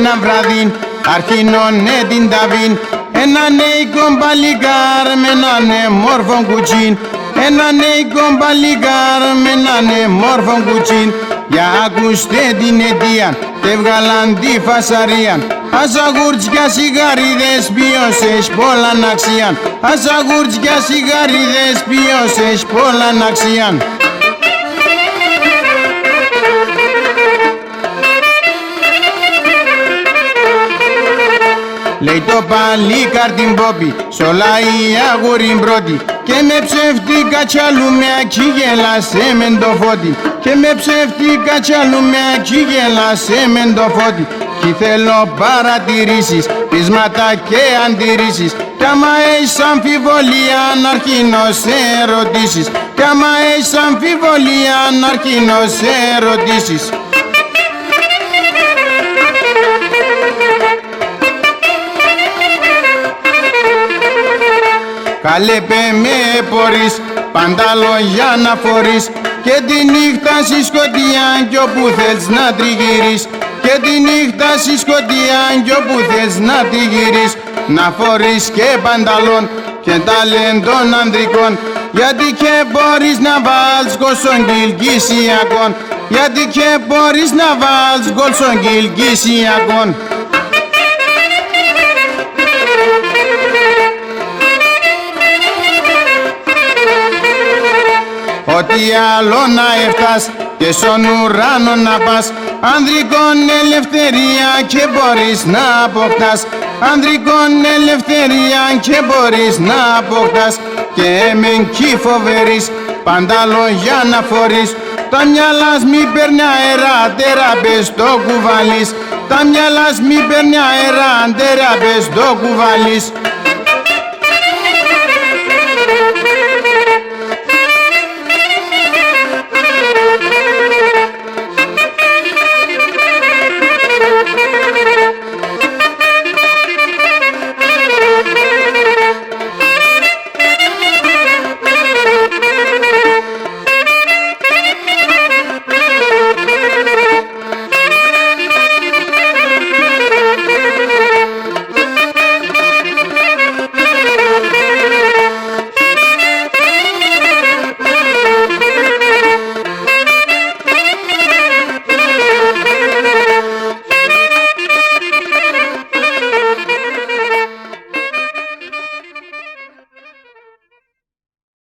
έναν βράδυ αρχίνωνε την ταβήν. Ένα νέικο μπαλικάρ με έναν μόρφο κουτσίν. Ένα νέικο μπαλικάρ με έναν μόρφο κουτσίν. Για ακούστε την αιτία, τε βγάλαν τη φασαρία. Ασαγούρτια σιγαρίδες ποιόσες πολλαν αξίαν. Ασαγούρτια σιγαρίδες ποιόσες πολλαν αξίαν. Λέει το παλίκαρ την πόπη, σολάει η αγούριν πρώτη. Και με ψεύτικα τσαλουμιακή γέλασε μεν το φώτι. Και με ψεύτικα τσαλουμιακή γέλασε μεν το φώτι. Κι θέλω παρατηρήσεις, πείσματα και αντιρρήσεις. Κι άμα έχεις αμφιβολία να αρχίνω σε ερωτήσεις. Κι άμα έχεις αμφιβολία να αρχίνω σε ερωτήσεις. Καλέ με πορείς, πάντα λόγια να φορείς. Και τη νύχτα στη σκοτία κι όπου θες να τριγυρείς. Και τη νύχτα στη σκοτία κι όπου θες να τριγυρείς. Να φορείς και πανταλόν και ταλέντων ανδρικών. Γιατί και μπορείς να βάλεις γκολ στον κιλκίσιακον. Γιατί και μπορείς να βάλεις γκολ στον κιλκίσιακον. Ό,τι άλλο να εφτάς και στον ουρανό να πας. Ανδρικών ελευθερία και μπορείς να αποκτάς. Ανδρικών ελευθερία και μπορείς να αποκτάς. Και μεν κι φοβερείς πάντα λόγια να φορείς. Τα μυαλάς μη παίρνει αέρα, τέρα πες το κουβαλείς. Τα μυαλάς μη παίρνει αέρα, τέρα πες το κουβαλείς.